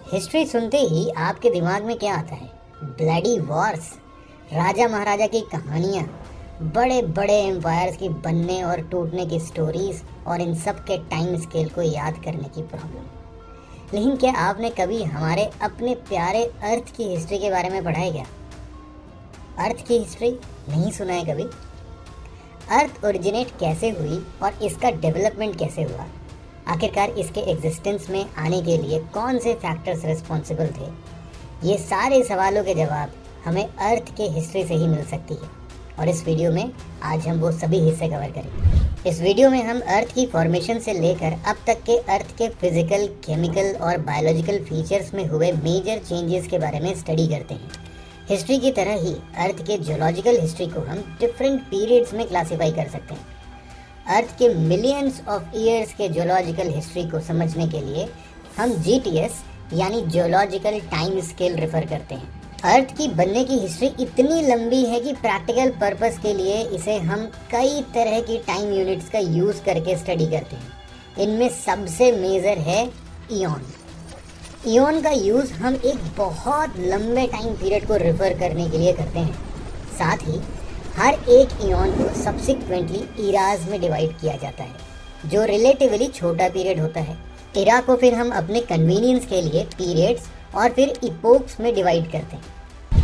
History सुनते ही आपके दिमाग में क्या आता है? ब्लडी वॉर्स, राजा महाराजा की कहानियाँ, बड़े बड़े एम्पायर्स की बनने और टूटने की स्टोरीज और इन सब के टाइम स्केल को याद करने की प्रॉब्लम। लेकिन क्या आपने कभी हमारे अपने प्यारे अर्थ की हिस्ट्री के बारे में पढ़ा है क्या? अर्थ की हिस्ट्री नहीं सुना है कभी? अर्थ ओरिजिनेट कैसे हुई और इसका डेवलपमेंट कैसे हुआ? आखिरकार इसके एग्जिस्टेंस में आने के लिए कौन से फैक्टर्स रिस्पॉन्सिबल थे? ये सारे सवालों के जवाब हमें अर्थ के हिस्ट्री से ही मिल सकती है और इस वीडियो में आज हम वो सभी हिस्से कवर करेंगे। इस वीडियो में हम अर्थ की फॉर्मेशन से लेकर अब तक के अर्थ के फिजिकल, केमिकल और बायोलॉजिकल फीचर्स में हुए मेजर चेंजेस के बारे में स्टडी करते हैं। हिस्ट्री की तरह ही अर्थ के जियोलॉजिकल हिस्ट्री को हम डिफरेंट पीरियड्स में क्लासीफाई कर सकते हैं। अर्थ के मिलियंस ऑफ ईयर्स के जियोलॉजिकल हिस्ट्री को समझने के लिए हम जीटीएस यानी जियोलॉजिकल टाइम स्केल रेफर करते हैं। अर्थ की बनने की हिस्ट्री इतनी लंबी है कि प्रैक्टिकल पर्पस के लिए इसे हम कई तरह की टाइम यूनिट्स का यूज़ करके स्टडी करते हैं। इनमें सबसे मेजर है ईयन। ईयन का यूज़ हम एक बहुत लंबे टाइम पीरियड को रेफर करने के लिए करते हैं। साथ ही हर एक ईयन को सब्सिक्वेंटली इराज में डिवाइड किया जाता है जो रिलेटिवली छोटा पीरियड होता है। इरा को फिर हम अपने कन्वीनियंस के लिए पीरियड्स और फिर इपोक्स में डिवाइड करते हैं।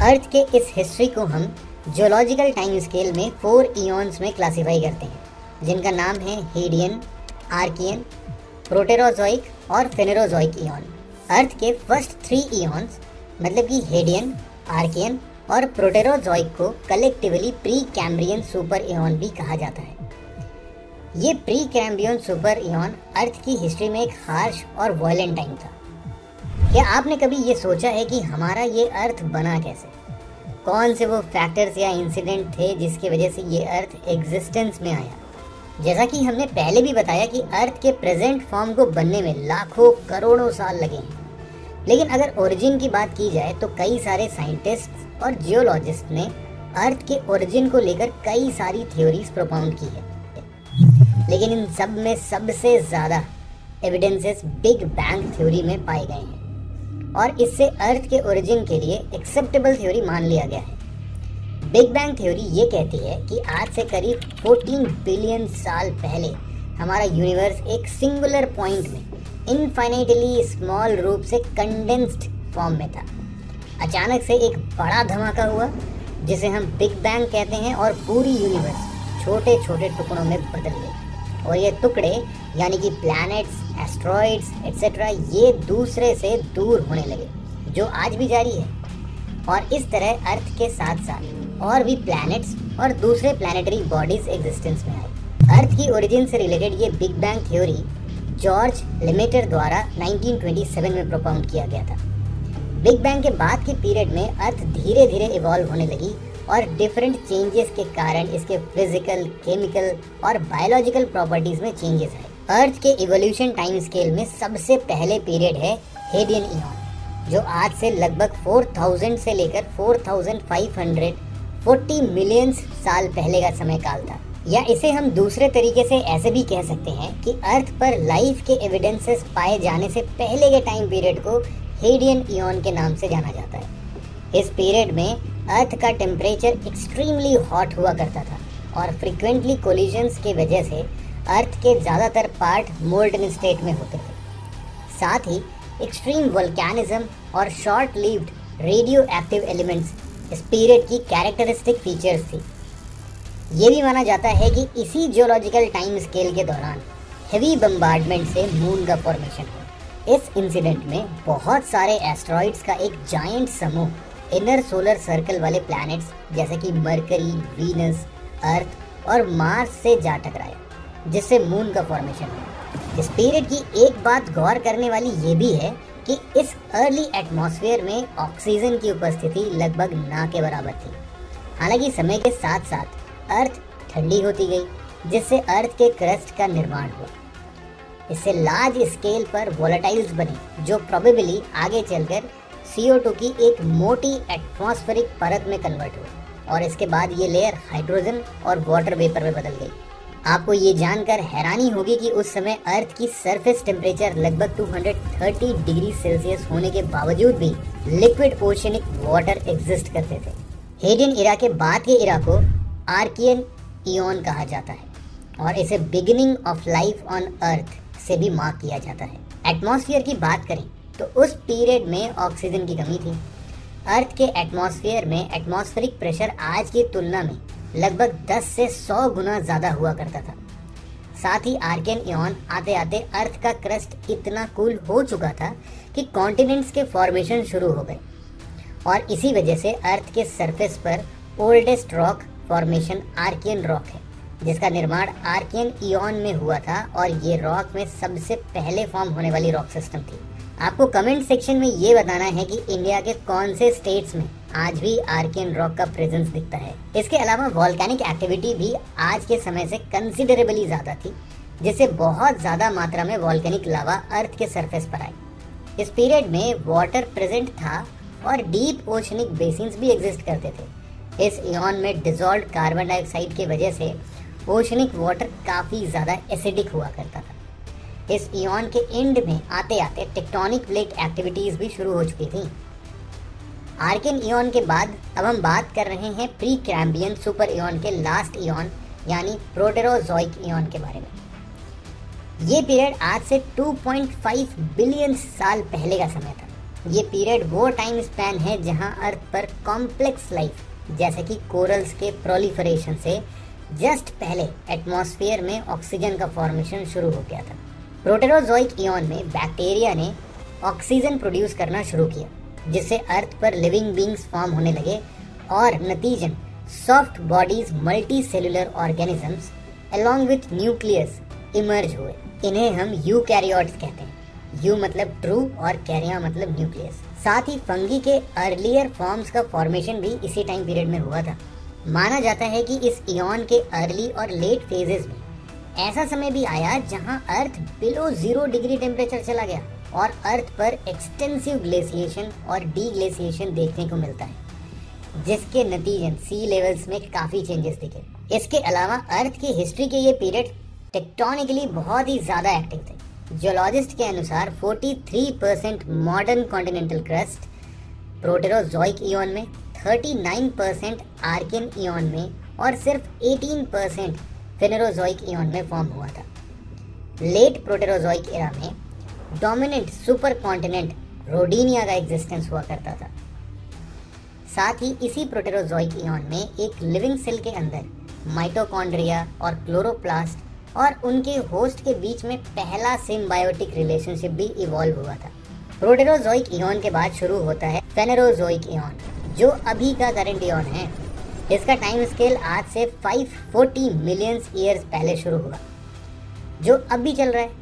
अर्थ के इस हिस्ट्री को हम जियोलॉजिकल टाइम स्केल में 4 ईयन्स में क्लासीफाई करते हैं जिनका नाम है हेडियन, आर्कियन, प्रोटेरोजोइक और फेनेरोजोइक ईयन। अर्थ के फर्स्ट 3 ईयन्स मतलब कि हेडियन, आर्कियन और प्रोटेरोजोइक को collectively pre Cambrian super Ian भी कहा जाता है। ये प्री कैम्ब्रियन सुपर ईयन अर्थ की हिस्ट्री में एक हार्श और वायलेंट टाइम था। क्या आपने कभी ये सोचा है कि हमारा ये अर्थ बना कैसे? कौन से वो फैक्टर्स या इंसिडेंट थे जिसकी वजह से ये अर्थ एग्जिस्टेंस में आया? जैसा कि हमने पहले भी बताया कि अर्थ के प्रेजेंट फॉर्म को बनने में लाखों करोड़ों साल लगे हैं। लेकिन अगर ओरिजिन की बात की जाए तो कई सारे साइंटिस्ट और जियोलॉजिस्ट ने अर्थ के ओरिजिन को लेकर कई सारी थ्योरीज प्रोपाउंड की है। लेकिन इन सब में सबसे ज़्यादा एविडेंसेस बिग बैंग थ्योरी में पाए गए हैं और इससे अर्थ के ओरिजिन के लिए एक्सेप्टेबल थ्योरी मान लिया गया है। बिग बैंग थ्योरी ये कहती है कि आज से करीब 14 बिलियन साल पहले हमारा यूनिवर्स एक सिंगुलर पॉइंट में इनफाइनाइटली स्मॉल रूप से कंडेंस्ड फॉर्म में था। अचानक से एक बड़ा धमाका हुआ जिसे हम बिग बैंग कहते हैं और पूरी यूनिवर्स छोटे छोटे टुकड़ों में बदल गई और ये टुकड़े यानी कि प्लैनेट्स, एस्ट्रॉइड्स एक्सेट्रा ये दूसरे से दूर होने लगे जो आज भी जारी है। और इस तरह अर्थ के साथ साथ और भी प्लैनेट्स और दूसरे प्लैनेटरी बॉडीज एग्जिस्टेंस में आए। अर्थ की ओरिजिन से रिलेटेड ये बिग बैंग थ्योरी जॉर्ज लेमेटर द्वारा 1927 में प्रोपाउंड किया गया था। बिग बैंग के बाद के पीरियड में अर्थ धीरे धीरे इवॉल्व होने लगी और डिफरेंट चेंजेस के कारण इसके फिजिकल, केमिकल और बायोलॉजिकल प्रॉपर्टीज में चेंजेस आए। अर्थ के इवोल्यूशन टाइम स्केल में सबसे पहले पीरियड है हेडियन ईयन जो आज से लगभग 4000 से लेकर 4540 मिलियन साल पहले का समय काल था। या इसे हम दूसरे तरीके से ऐसे भी कह सकते हैं कि अर्थ पर लाइफ के एविडेंसेस पाए जाने से पहले के टाइम पीरियड को हेडियन ईयन के नाम से जाना जाता है। इस पीरियड में अर्थ का टेम्परेचर एक्सट्रीमली हॉट हुआ करता था और फ्रीक्वेंटली कोलिजन्स की वजह से अर्थ के ज़्यादातर पार्ट मोल्टन स्टेट में होते थे। साथ ही एक्सट्रीम वोल्केनिज्म और short lived radio active elements इस पीरियड की कैरेक्टरिस्टिक फीचर्स थी। ये भी माना जाता है कि इसी जियोलॉजिकल टाइम स्केल के दौरान हेवी बम्बार्डमेंट से मून का फॉर्मेशन हुआ। इस इंसिडेंट में बहुत सारे एस्ट्रॉइड्स का एक जायंट समूह इनर सोलर सर्कल वाले प्लैनेट्स जैसे कि मरकरी, वीनस, अर्थ और मार्स से जा टकराया जिससे मून का फॉर्मेशन हुआ। इस पीरियड की एक बात गौर करने वाली ये भी है कि इस अर्ली एटमॉस्फेयर में ऑक्सीजन की उपस्थिति लगभग ना के बराबर थी। हालांकि समय के साथ साथ अर्थ ठंडी होती गई जिससे अर्थ के क्रस्ट का निर्माण हुआ। इससे लार्ज स्केल पर वोलेटाइल्स बने जो प्रोबेबली आगे चलकर CO2 की एक मोटी एटमॉस्फेरिक परत में कन्वर्ट हुई और इसके बाद ये लेयर हाइड्रोजन और वाटर वेपर में बदल गई। आपको ये जानकर हैरानी होगी कि उस समय अर्थ की सरफेस टेम्परेचर लगभग 230 डिग्री सेल्सियस होने के बावजूद भी लिक्विड ओशनिक वाटर एग्जिस्ट करते थे। हेडियन इरा के बाद के इरा को आर्कियन इयॉन कहा जाता है और इसे beginning of life on earth से भी मार्क किया जाता है। एटमॉस्फेयर की बात करें तो उस पीरियड में ऑक्सीजन की कमी थी। अर्थ के एटमॉस्फेयर में एटमॉस्फेरिक प्रेशर आज की तुलना में लगभग 10 से 100 गुना ज़्यादा हुआ करता था। साथ ही आर्कियन इयॉन आते आते अर्थ का क्रस्ट इतना कूल हो चुका था कि कॉन्टिनेंट्स के फॉर्मेशन शुरू हो गए और इसी वजह से अर्थ के सरफेस पर oldest rock formation Archaean rock है, जिसका निर्माण आर्कियन इयॉन में हुआ था और ये रॉक में सबसे पहले फॉर्म होने वाली रॉक सिस्टम थी। आपको कमेंट सेक्शन में ये बताना है कि इंडिया के कौन से स्टेट्स में आज भी आर्कियन रॉक का प्रेजेंस दिखता है। इसके अलावा वॉल्केनिक एक्टिविटी भी आज के समय से कंसिडरेबली ज़्यादा थी, जिससे बहुत ज़्यादा मात्रा में वॉल्केनिक लावा अर्थ के सरफेस पर आई। इस पीरियड में वाटर प्रेजेंट था और डीप ओशनिक बेसिन्स भी एग्जिस्ट करते थे। इस इयॉन में डिजॉल्व कार्बन डाइऑक्साइड की वजह से ओशनिक वाटर काफ़ी ज़्यादा एसिडिक हुआ करता था। इस इयॉन के एंड में आते आते टेक्टोनिक प्लेट एक्टिविटीज़ भी शुरू हो चुकी थी। आर्कियन इयॉन के बाद अब हम बात कर रहे हैं प्री कैम्बियन सुपर इयॉन के लास्ट इयॉन यानी प्रोटेरोजोइक इयॉन के बारे में। ये पीरियड आज से 2.5 बिलियन साल पहले का समय था। ये पीरियड वो टाइम स्पैन है जहां अर्थ पर कॉम्प्लेक्स लाइफ जैसे कि कोरल्स के प्रोलिफरेशन से जस्ट पहले एटमॉस्फेयर में ऑक्सीजन का फॉर्मेशन शुरू हो गया था। प्रोटेरोजोइक इयॉन में बैक्टीरिया ने ऑक्सीजन प्रोड्यूस करना शुरू किया, जिससे अर्थ पर लिविंग बींग्स फॉर्म होने लगे और नतीजन soft bodies multicellular organisms along with nucleus emerge हुए। इन्हें हम यूकैरियोट्स कहते हैं। यू मतलब ट्रू और कैरिया मतलब न्यूक्लियस। साथ ही फंगी के अर्लियर फॉर्म्स का फॉर्मेशन भी इसी टाइम पीरियड में हुआ था। माना जाता है कि इस इयॉन के अर्ली और लेट फेजेस में ऐसा समय भी आया जहां अर्थ बिलो 0 डिग्री टेम्परेचर चला गया और अर्थ पर एक्सटेंसिव ग्लेशिएशन और डी ग्लेशिएशन देखने को मिलता है, जिसके नतीजन सी लेवल्स में काफ़ी चेंजेस दिखे। इसके अलावा अर्थ की हिस्ट्री के ये पीरियड टेक्टोनिकली बहुत ही ज़्यादा एक्टिव थे। जियोलॉजिस्ट के अनुसार 43% modern continental crust Proterozoic ion में, 39% आर्कियन इयॉन में और सिर्फ 18% फेनेरोजोइक इयॉन में फॉर्म हुआ था। लेट प्रोटेरोजोइक एरा में डोमिनेंट सुपर कॉन्टिनेंट रोडिनिया का एग्जिस्टेंस हुआ करता था। साथ ही इसी प्रोटेरोजोइक इयॉन में एक लिविंग सेल के अंदर माइटोकॉन्ड्रिया और क्लोरोप्लास्ट और उनके होस्ट के बीच में पहला सिम्बायोटिक रिलेशनशिप भी इवॉल्व हुआ था। प्रोटेरोजोइक इयॉन के बाद शुरू होता है फेनेरोजोइक इयॉन, जो अभी का करंट इयॉन है। इसका टाइम स्केल आज से 540 मिलियन ईयर्स पहले शुरू हुआ, जो अब भी चल रहा है।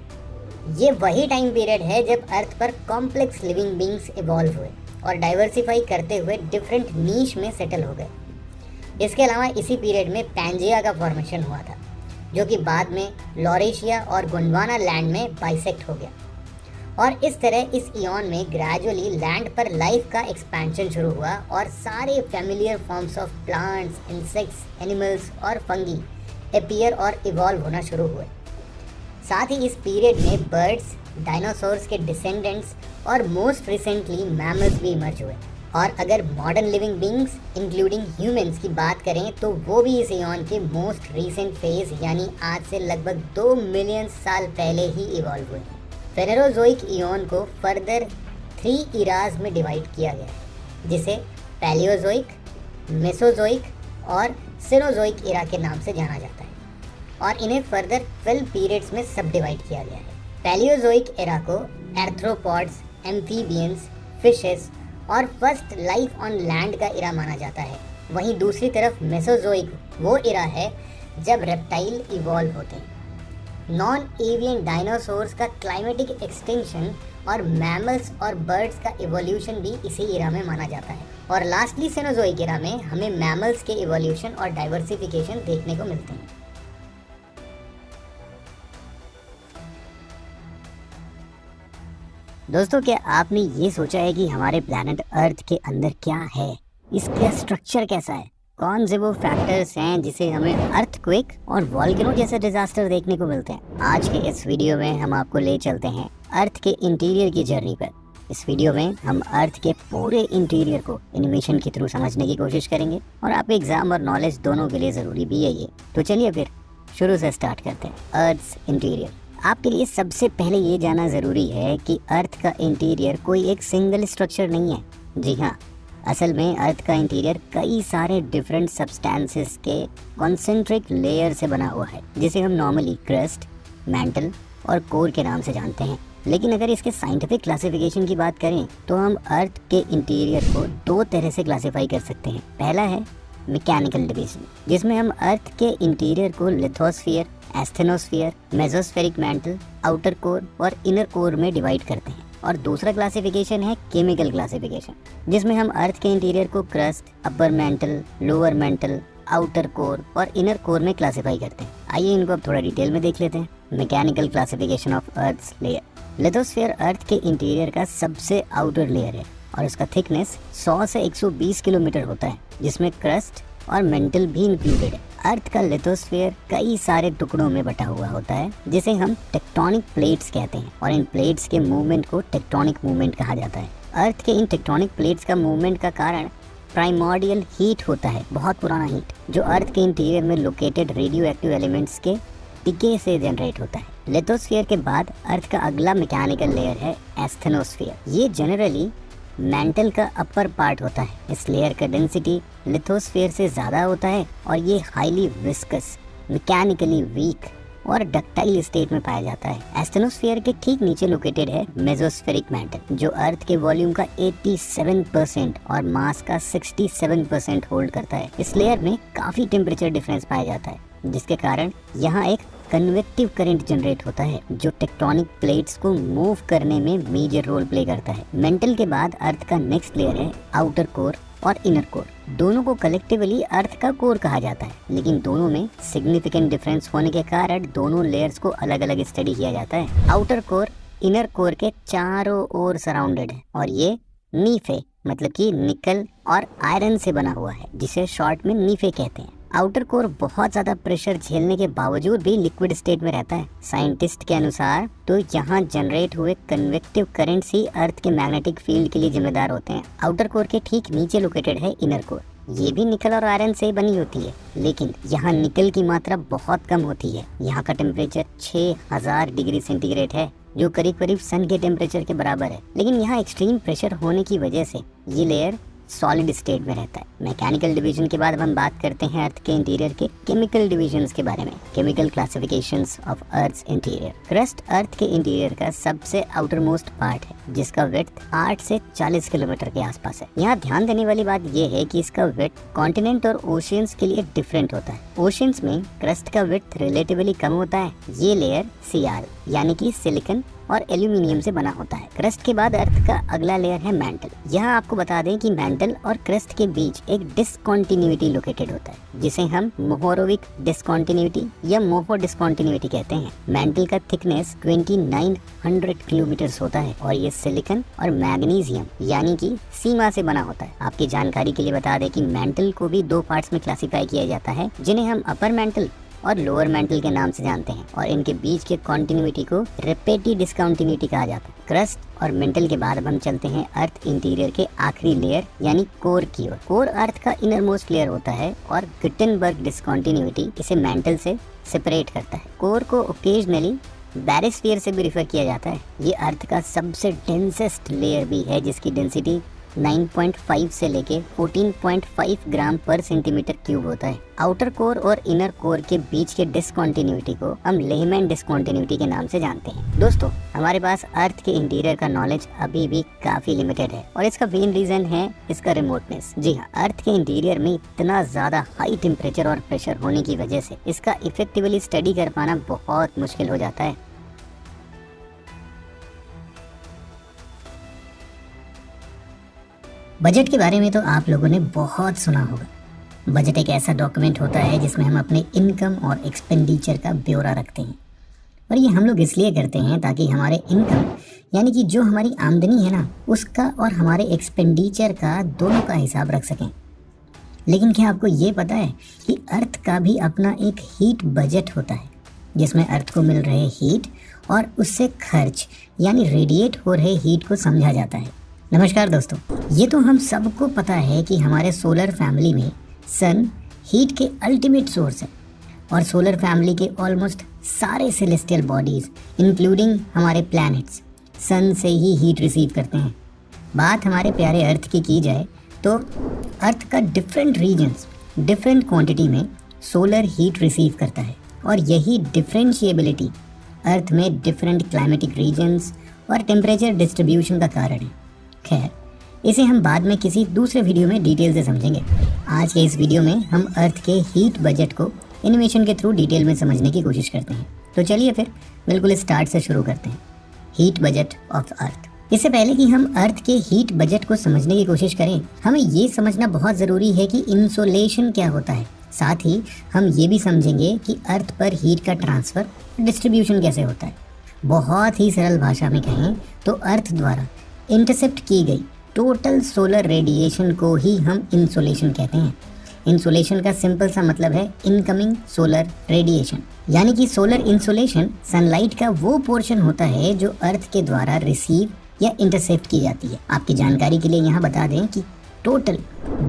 ये वही टाइम पीरियड है जब अर्थ पर कॉम्प्लेक्स लिविंग बींग्स इवॉल्व हुए और डाइवर्सिफाई करते हुए डिफरेंट नीश में सेटल हो गए। इसके अलावा इसी पीरियड में पैंजिया का फॉर्मेशन हुआ था, जो कि बाद में लॉरेशिया और गोंडवाना लैंड में बाइसेक्ट हो गया। और इस तरह इस इयॉन में ग्रेजुअली लैंड पर लाइफ का एक्सपेंशन शुरू हुआ और सारे familiar forms of plants, insects, animals और फंगी अपीयर और इवॉल्व होना शुरू हुए। साथ ही इस पीरियड में बर्ड्स, डायनासोर्स के डिसेंडेंट्स और मोस्ट रिसेंटली मैमल्स भी इमर्ज हुए। और अगर modern living beings including humans की बात करें तो वो भी इस इयॉन के मोस्ट रीसेंट फेज यानी आज से लगभग 2 मिलियन साल पहले ही इवॉल्व हुए। फेनेरोजोइक इयॉन को फर्दर 3 इराज में डिवाइड किया गया है, जिसे पैलियोजोइक, मेसोजोइक और सिनोजोइक इरा के नाम से जाना जाता है और इन्हें फर्दर 12 पीरियड्स में सब डिवाइड किया गया है। पैलियोजोइक इरा को एर्थ्रोपॉड्स, एम्फीबियंस, फिशेस और फर्स्ट लाइफ ऑन लैंड का इरा माना जाता है। वहीं दूसरी तरफ मेसोजोइक वो इरा है जब रेप्टाइल इवॉल्व होते हैं। नॉन एवियन डायनासोर्स का क्लाइमेटिक एक्सटेंशन और मैमल्स और बर्ड्स का इवोल्यूशन भी इसी इरा में माना जाता है। और लास्टली सेनोजोइक इरा में हमें मैमल्स के इवोल्यूशन और डाइवर्सिफिकेशन देखने को मिलते हैं। दोस्तों, क्या आपने ये सोचा है कि हमारे प्लैनेट अर्थ के अंदर क्या है, इसका स्ट्रक्चर कैसा है कौन से वो फैक्टर्स हैं जिसे हमें अर्थक्वेक और वॉल्केनो जैसे डिजास्टर देखने को मिलते हैं। आज के इस वीडियो में हम आपको ले चलते हैं अर्थ के इंटीरियर की जर्नी पर। इस वीडियो में हम अर्थ के पूरे इंटीरियर को एनिमेशन के थ्रू समझने की कोशिश करेंगे और आपके एग्जाम और नॉलेज दोनों के लिए ज़रूरी भी है ये। तो चलिए फिर शुरू से स्टार्ट करते हैं। अर्थ इंटीरियर। आपके लिए सबसे पहले ये जानना ज़रूरी है कि अर्थ का इंटीरियर कोई एक सिंगल स्ट्रक्चर नहीं है। जी हाँ, असल में अर्थ का इंटीरियर कई सारे डिफरेंट सब्सटेंसेस के कॉन्सेंट्रिक लेयर से बना हुआ है, जिसे हम नॉर्मली क्रस्ट, मैंटल और कोर के नाम से जानते हैं। लेकिन अगर इसके साइंटिफिक क्लासिफिकेशन की बात करें तो हम अर्थ के इंटीरियर को दो तरह से क्लासिफाई कर सकते हैं। पहला है मैकेनिकल डिवीजन, जिसमें हम अर्थ के इंटीरियर को lithosphere, asthenosphere, mesospheric mantle, outer core और इनर कोर में डिवाइड करते हैं। और दूसरा क्लासिफिकेशन है केमिकल क्लासिफिकेशन, जिसमें हम अर्थ के इंटीरियर को crust, upper mantle, lower mental, outer core और इनर कोर में क्लासिफाई करते हैं। आइए इनको अब थोड़ा डिटेल में देख लेते हैं। Mechanical classification of earth's layer. Lithosphere earth के इंटीरियर का सबसे आउटर लेयर है और उसका थिकनेस 100 से 120 किलोमीटर होता है, जिसमें क्रस्ट और मेंटल भी इंक्लूडेड है। अर्थ का लिथोस्फीयर कई सारे टुकड़ों में बटा हुआ होता है, जिसे हम टेक्टोनिक प्लेट्स कहते हैं, और इन प्लेट्स के मूवमेंट को टेक्टोनिक मूवमेंट कहा जाता है। अर्थ के इन टेक्टोनिक प्लेट्स का मूवमेंट का कारण प्राइमोर्डियल हीट होता है, बहुत पुराना हीट, जो अर्थ के इंटीरियर में लोकेटेड रेडियो एक्टिव एलिमेंट्स के डिके से जनरेट होता है। लिथोस्फीयर के बाद अर्थ का अगला मैकेनिकल लेयर है एस्थेनोस्फीयर। ये जनरली मैंटल का अपर पार्ट होता है। इस लेयर का डेंसिटी लिथोस्फीयर से ज़्यादा होता है और ये हाईली विस्कस, मैकेनिकली वीक और डक्टाइल स्टेट में पाया जाता है। एस्थेनोस्फीयर के ठीक नीचे लोकेटेड है मेसोस्फेरिक मैंटल, जो अर्थ के वॉल्यूम का 87% और मास का 67% होल्ड करता है। इस लेयर में काफ़ी टेम्परेचर डिफरेंस पाया जाता है, जिसके कारण यहाँ एक कन्वेक्टिव करंट जनरेट होता है, जो टेक्टोनिक प्लेट्स को मूव करने में मेजर रोल प्ले करता है। मेंटल के बाद अर्थ का नेक्स्ट लेयर है आउटर कोर और इनर कोर। दोनों को कलेक्टिवली अर्थ का कोर कहा जाता है, लेकिन दोनों में सिग्निफिकेंट डिफरेंस होने के कारण दोनों लेयर्स को अलग अलग स्टडी किया जाता है। आउटर कोर इनर कोर के चारों ओर सराउंडेड है और ये नीफे मतलब कि निकल और आयरन से बना हुआ है, जिसे शॉर्ट में नीफे कहते हैं। आउटर कोर बहुत ज़्यादा प्रेशर झेलने के बावजूद भी लिक्विड स्टेट में रहता है। साइंटिस्ट के अनुसार तो यहाँ जनरेट हुए कन्वेक्टिव करंट्स ही अर्थ के मैग्नेटिक फील्ड के लिए जिम्मेदार होते हैं। आउटर कोर के ठीक नीचे लोकेटेड है इनर कोर। ये भी निकल और आयरन से बनी होती है, लेकिन यहाँ निकल की मात्रा बहुत कम होती है। यहाँ का टेम्परेचर 6000 डिग्री सेंटीग्रेड है, जो करीब करीब सन के टेम्परेचर के बराबर है। लेकिन यहाँ एक्सट्रीम प्रेशर होने की वजह से ये लेयर सॉलिड स्टेट में रहता है। मैकेनिकल डिवीजन के बाद हम बात करते हैं अर्थ के इंटीरियर के केमिकल डिविजन्स के बारे में। Chemical classifications of earth interior. Crust earth के इंटीरियर का सबसे आउटर मोस्ट पार्ट है, जिसका विड्थ 8 से 40 किलोमीटर के आसपास है। यहाँ ध्यान देने वाली बात यह है कि इसका विड्थ कॉन्टिनेंट और ओशियंस के लिए डिफरेंट होता है। ओशियंस में क्रस्ट का विड्थ रिलेटिवली कम होता है। ये लेयर सीआर यानी कि सिलिकन और एल्यूमिनियम से बना होता है। क्रस्ट के बाद अर्थ का अगला लेयर है मैंटल। यहाँ आपको बता दें कि मैंटल और क्रस्ट के बीच एक डिसकॉन्टिन्यूटी लोकेटेड होता है, जिसे हम मोहोरोविक डिसकॉन्टिन्यूटी या मोहो डिसकॉन्टिन्यूटी कहते हैं। मैंटल का थिकनेस 2900 किलोमीटर होता है और ये सिलिकन और मैग्नीशियम यानी कि सीमा से बना होता है। आपकी जानकारी के लिए बता दें कि मैंटल को भी दो पार्ट्स में क्लासिफाई किया जाता है, जिन्हें हम अपर मैंटल और लोअर मेंटल के नाम से जानते हैं, और इनके बीच के कॉन्टिन्यूटी को रिपेटिव डिसकॉन्टिन्यूटी कहा जाता है। क्रस्ट और मेंटल के बाद अब हम चलते हैं अर्थ इंटीरियर के आखिरी लेयर यानी कोर की ओर। कोर अर्थ का इनर मोस्ट लेयर होता है और गुटेनबर्ग डिसकॉन्टिन्यूटी इसे मेंटल से सेपरेट करता है। कोर को ओकेजनली बैरिस्फीयर से भी रिफर किया जाता है। ये अर्थ का सबसे डेंसेस्ट लेयर भी है, जिसकी डेंसिटी 9.5 से लेके 14.5 ग्राम पर सेंटीमीटर क्यूब होता है। आउटर कोर और इनर कोर के बीच के डिसकॉन्टिन्यूटी को हम लेहमैन डिसकॉन्टिन्यूटी के नाम से जानते हैं। दोस्तों, हमारे पास अर्थ के इंटीरियर का नॉलेज अभी भी काफी लिमिटेड है और इसका मेन रीजन है इसका रिमोटनेस। जी हाँ, अर्थ के इंटीरियर में इतना ज्यादा हाई टेम्परेचर और प्रेशर होने की वजह से इसका इफेक्टिवली स्टडी कर पाना बहुत मुश्किल हो जाता है। बजट के बारे में तो आप लोगों ने बहुत सुना होगा। बजट एक ऐसा डॉक्यूमेंट होता है जिसमें हम अपने इनकम और एक्सपेंडिचर का ब्यौरा रखते हैं, और ये हम लोग इसलिए करते हैं ताकि हमारे इनकम यानी कि जो हमारी आमदनी है ना, उसका और हमारे एक्सपेंडिचर का दोनों का हिसाब रख सकें। लेकिन क्या आपको ये पता है कि अर्थ का भी अपना एक हीट बजट होता है, जिसमें अर्थ को मिल रहे हीट और उससे खर्च यानी रेडिएट हो रहे हीट को समझा जाता है। नमस्कार दोस्तों, ये तो हम सबको पता है कि हमारे सोलर फैमिली में सन हीट के अल्टीमेट सोर्स है और सोलर फैमिली के ऑलमोस्ट सारे सेलेस्टियल बॉडीज इंक्लूडिंग हमारे प्लैनेट्स सन से ही हीट रिसीव करते हैं। बात हमारे प्यारे अर्थ की जाए तो अर्थ का डिफरेंट रीजन्स डिफरेंट क्वांटिटी में सोलर हीट रिसीव करता है और यही डिफरेंशिएबिलिटी अर्थ में डिफरेंट क्लाइमेटिक रीजन्स और टेम्परेचर डिस्ट्रीब्यूशन का कारण है। खैर, इसे हम बाद में किसी दूसरे वीडियो में डिटेल से समझेंगे। आज के इस वीडियो में हम अर्थ के हीट बजट को एनिमेशन के थ्रू डिटेल में समझने की कोशिश करते हैं। तो चलिए फिर बिल्कुल स्टार्ट से शुरू करते हैं। Heat budget of earth. इससे पहले कि हम अर्थ के हीट बजट को समझने की कोशिश करें, हमें ये समझना बहुत ज़रूरी है कि इंसोलेशन क्या होता है। साथ ही हम ये भी समझेंगे कि अर्थ पर हीट का ट्रांसफ़र डिस्ट्रीब्यूशन कैसे होता है। बहुत ही सरल भाषा में कहें तो अर्थ द्वारा इंटरसेप्ट की गई टोटल सोलर रेडिएशन को ही हम इंसोलेशन कहते हैं। इंसोलेशन का सिंपल सा मतलब है इनकमिंग सोलर रेडिएशन, यानी कि सोलर इंसोलेशन सनलाइट का वो पोर्शन होता है जो अर्थ के द्वारा रिसीव या इंटरसेप्ट की जाती है। आपकी जानकारी के लिए यहाँ बता दें कि total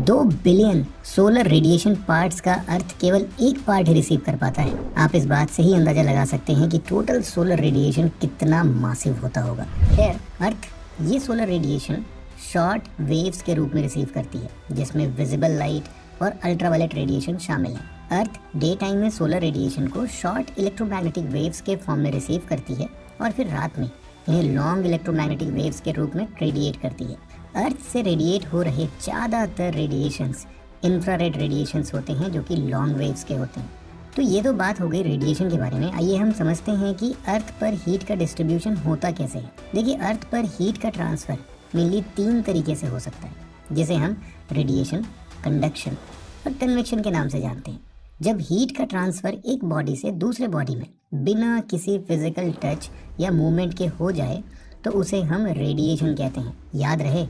2 billion solar radiation parts का अर्थ केवल एक पार्ट ही रिसीव कर पाता है। आप इस बात से ही अंदाजा लगा सकते हैं कि टोटल सोलर रेडिएशन कितना मासिव होता होगा। खैर, अर्थ ये सोलर रेडिएशन शॉर्ट वेव्स के रूप में रिसीव करती है, जिसमें विजिबल लाइट और अल्ट्रावायलेट रेडिएशन शामिल है। अर्थ डे टाइम में सोलर रेडिएशन को शॉर्ट इलेक्ट्रोमैग्नेटिक वेव्स के फॉर्म में रिसीव करती है और फिर रात में इन्हें लॉन्ग इलेक्ट्रोमैग्नेटिक वेव्स के रूप में रेडिएट करती है। अर्थ से रेडिएट हो रहे ज़्यादातर रेडिएशंस इंफ्रारेड रेडिएशंस होते हैं, जो कि लॉन्ग वेव्स के होते हैं। तो ये तो बात हो गई रेडिएशन के बारे में। आइए हम समझते हैं कि अर्थ पर हीट का डिस्ट्रीब्यूशन होता कैसे है। देखिए, अर्थ पर हीट का ट्रांसफ़र मेनली 3 तरीके से हो सकता है, जिसे हम रेडिएशन, कंडक्शन और कन्वेक्शन के नाम से जानते हैं। जब हीट का ट्रांसफ़र एक बॉडी से दूसरे बॉडी में बिना किसी फिजिकल टच या मूवमेंट के हो जाए तो उसे हम रेडिएशन कहते हैं। याद रहे,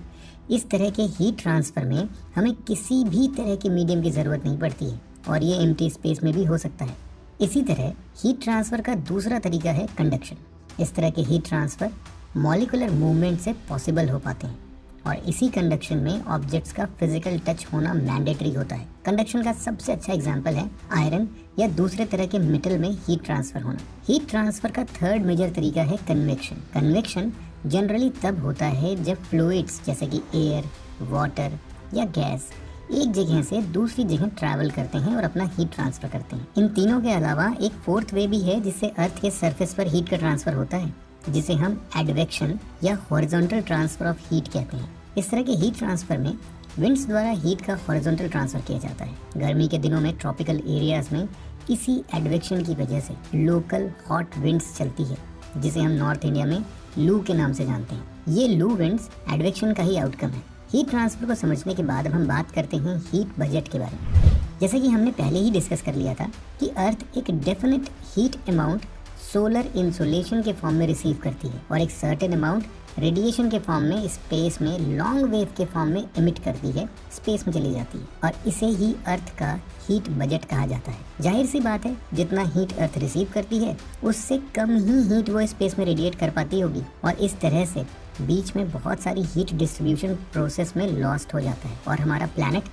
इस तरह के हीट ट्रांसफ़र में हमें किसी भी तरह के मीडियम की ज़रूरत नहीं पड़ती है और ये एम्प्टी स्पेस में भी हो सकता है। इसी तरह हीट ट्रांसफ़र का दूसरा तरीका है कंडक्शन। इस तरह के हीट ट्रांसफ़र मॉलिक्यूलर मूवमेंट से पॉसिबल हो पाते हैं और इसी कंडक्शन में ऑब्जेक्ट्स का फिजिकल टच होना मैंडेटरी होता है। कंडक्शन का सबसे अच्छा एग्जांपल है आयरन या दूसरे तरह के मेटल में हीट ट्रांसफ़र होना। हीट ट्रांसफ़र का थर्ड मेजर तरीका है कन्वेक्शन। कन्वेक्शन जनरली तब होता है जब फ्लूइड्स जैसे कि एयर, वाटर या गैस एक जगह से दूसरी जगह ट्रैवल करते हैं और अपना हीट ट्रांसफ़र करते हैं। इन तीनों के अलावा एक फोर्थ वे भी है जिससे अर्थ के सरफेस पर हीट का ट्रांसफ़र होता है, जिसे हम एडवेक्शन या हॉरिजॉन्टल ट्रांसफ़र ऑफ हीट कहते हैं। इस तरह के हीट ट्रांसफ़र में विंड्स द्वारा हीट का हॉरिजॉन्टल ट्रांसफ़र किया जाता है। गर्मी के दिनों में ट्रॉपिकल एरियाज़ में इसी एडवेक्शन की वजह से लोकल हॉट विंड्स चलती है, जिसे हम नॉर्थ इंडिया में लू के नाम से जानते हैं। ये लू विंड्स एडवेक्शन का ही आउटकम है। हीट ट्रांसफ़र को समझने के बाद अब हम बात करते हैं हीट बजट के बारे में। जैसे कि हमने पहले ही डिस्कस कर लिया था कि अर्थ एक definite heat amount solar insolation के फॉर्म में रिसीव करती है और एक सर्टेन अमाउंट रेडिएशन के फॉर्म में स्पेस में लॉन्ग वेव के फॉर्म में एमिट करती है, स्पेस में चली जाती है और इसे ही अर्थ का हीट बजट कहा जाता है। जाहिर सी बात है, जितना हीट अर्थ रिसीव करती है उससे कम ही हीट वो स्पेस में रेडिएट कर पाती होगी और इस तरह से बीच में बहुत सारी हीट डिस्ट्रीब्यूशन प्रोसेस में लॉस्ट हो जाता है और हमारा प्लैनेट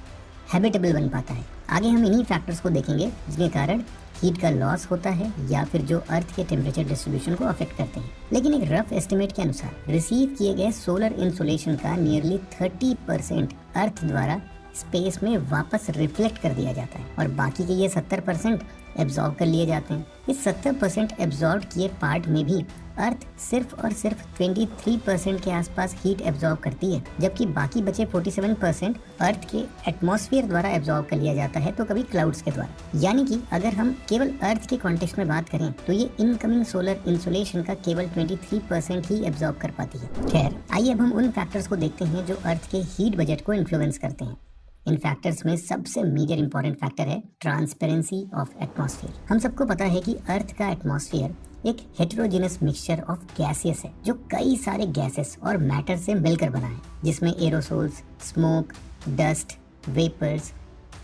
हैबिटेबल बन पाता है। आगे हम इन्हीं फैक्टर्स को देखेंगे जिसके कारण हीट का लॉस होता है या फिर जो अर्थ के टेम्परेचर डिस्ट्रीब्यूशन को अफेक्ट करते हैं। लेकिन एक रफ एस्टिमेट के अनुसार रिसीव किए गए सोलर इंसोलेशन का नियरली 30% अर्थ द्वारा स्पेस में वापस रिफ्लेक्ट कर दिया जाता है और बाकी के ये 70% एब्जॉर्ब कर लिए जाते हैं। इस 70% एब्जॉर्ब किए पार्ट में भी अर्थ सिर्फ और सिर्फ 23% के आसपास हीट एब्जॉर्ब करती है, जबकि बाकी बचे 47% अर्थ के एटमॉस्फेयर द्वारा एब्जॉर्ब कर लिया जाता है, तो कभी क्लाउड्स के द्वारा। यानी कि अगर हम केवल अर्थ के कॉन्टेक्स्ट में बात करें तो ये इनकमिंग सोलर इंसोलेशन का केवल 23% ही एब्जॉर्ब कर पाती है। खैर, आइए अब हम उन फैक्टर्स को देखते हैं जो अर्थ के हीट बजट को इन्फ्लुएंस करते हैं। इन फैक्टर्स में सबसे मेजर इंपॉर्टेंट फैक्टर है ट्रांसपेरेंसी ऑफ एटमॉस्फेयर। हम सबको पता है कि अर्थ का एटमॉस्फेयर एक हेटेरोजेनस मिक्सचर ऑफ गैसेस है जो कई सारे गैसेस और मैटर से मिलकर बना है, जिसमें एरोसोल्स, स्मोक, डस्ट, वेपर्स,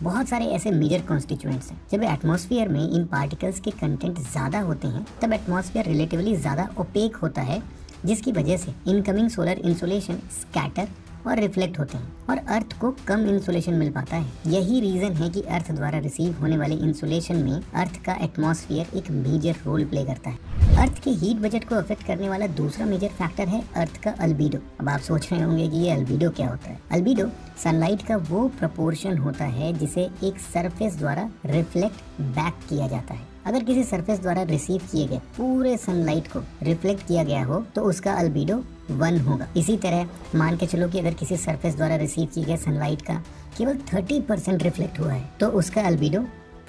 बहुत सारे ऐसे मेजर कॉन्स्टिट्यूएंट्स हैं। जब एटमॉस्फेयर में इन पार्टिकल्स के कंटेंट ज़्यादा होते हैं तब एटमॉस्फेयर रिलेटिवली ज़्यादा ओपेक होता है, जिसकी वजह से इनकमिंग सोलर इंसुलेशन स्कैटर और रिफ्लेक्ट होते हैं और अर्थ को कम इंसुलेशन मिल पाता है। यही रीज़न है कि अर्थ द्वारा रिसीव होने वाले इंसुलेशन में अर्थ का एटमॉस्फेयर एक मेजर रोल प्ले करता है। अर्थ के हीट बजट को अफेक्ट करने वाला दूसरा मेजर फैक्टर है अर्थ का अल्बीडो। अब आप सोच रहे होंगे कि ये अल्बीडो क्या होता है। अल्बीडो सनलाइट का वो प्रपोर्शन होता है जिसे एक सरफेस द्वारा रिफ्लेक्ट बैक किया जाता है। अगर किसी सरफेस द्वारा रिसीव किए गए पूरे सनलाइट को रिफ्लेक्ट किया गया हो तो उसका अल्बीडो 1 होगा। इसी तरह मान के चलो कि अगर किसी सरफेस द्वारा रिसीव किए गए सनलाइट का केवल 30% रिफ्लेक्ट हुआ है तो उसका अल्बीडो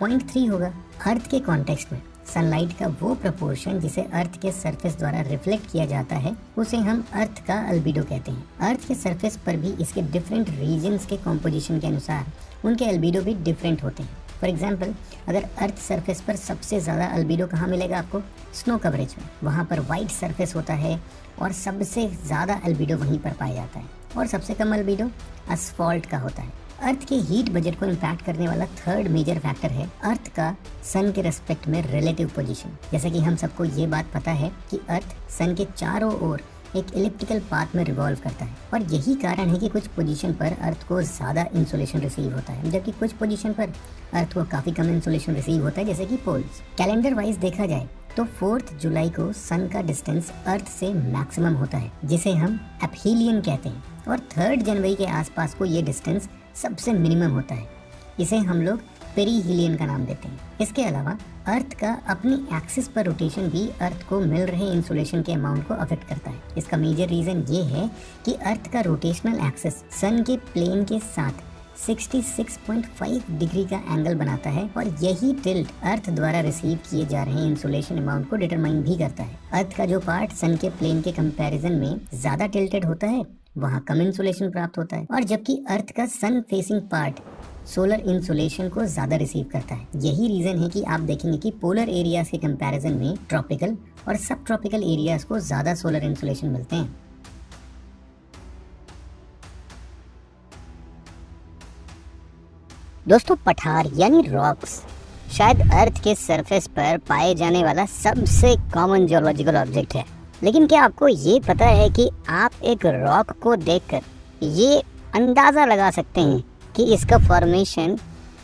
0.3 होगा। अर्थ के कॉन्टेक्स्ट में सनलाइट का वो प्रपोर्शन जिसे अर्थ के सरफेस द्वारा रिफ्लेक्ट किया जाता है उसे हम अर्थ का अल्बीडो कहते हैं। अर्थ के सरफेस पर भी इसके डिफरेंट रीजन्स के कॉम्पोजिशन के अनुसार उनके अल्बीडो भी डिफरेंट होते हैं। फॉर एग्जाम्पल, अगर अर्थ सरफेस पर सबसे ज़्यादा अल्बीडो कहाँ मिलेगा आपको? स्नो कवरेज में। वहाँ पर वाइट सरफेस होता है और सबसे ज़्यादा अल्बीडो वहीं पर पाया जाता है। और सबसे कम अल्बीडो असफॉल्ट का होता है। अर्थ के हीट बजट को इम्पैक्ट करने वाला थर्ड मेजर फैक्टर है अर्थ का सन के रेस्पेक्ट में रिलेटिव पोजीशन। जैसे कि हम सबको ये बात पता है कि अर्थ सन के चारों ओर एक इलिप्टिकल पाथ में रिवॉल्व करता है और यही कारण है कि कुछ पोजीशन पर अर्थ को ज़्यादा इंसुलेशन रिसीव होता है जबकि कुछ पोजीशन पर अर्थ को काफ़ी कम इंसुलेशन रिसीव होता है, जैसे कि पोल्स। कैलेंडर वाइज देखा जाए तो 4 जुलाई को सन का डिस्टेंस अर्थ से मैक्सिमम होता है जिसे हम एपहीलियन कहते हैं और 3 जनवरी के आसपास को ये डिस्टेंस सबसे मिनिमम होता है। इसे हम लोग पेरीहीलियन का नाम देते हैं। इसके अलावा अर्थ का अपनी एक्सिस पर रोटेशन भी अर्थ को मिल रहे इंसुलेशन के अमाउंट को अफेक्ट करता है। इसका मेजर रीज़न ये है कि अर्थ का रोटेशनल एक्सिस सन के प्लेन के साथ 66.5 डिग्री का एंगल बनाता है और यही टिल्ट अर्थ द्वारा रिसीव किए जा रहे इंसुलेशन अमाउंट को डिटरमाइन भी करता है। अर्थ का जो पार्ट सन के प्लेन के कंपैरिजन में ज़्यादा टिल्टेड होता है वहाँ कम इंसुलेशन प्राप्त होता है और जबकि अर्थ का सन फेसिंग पार्ट सोलर इंसुलेशन को ज़्यादा रिसीव करता है। यही रीज़न है कि आप देखेंगे कि पोलर एरियाज के कंपैरिजन में ट्रॉपिकल और सब ट्रॉपिकल एरियाज को ज़्यादा सोलर इंसुलेशन मिलते हैं। दोस्तों, पठार यानी रॉक्स शायद अर्थ के सरफेस पर पाए जाने वाला सबसे कॉमन जियोलॉजिकल ऑब्जेक्ट है। लेकिन क्या आपको ये पता है कि आप एक रॉक को देखकर ये अंदाज़ा लगा सकते हैं कि इसका फॉर्मेशन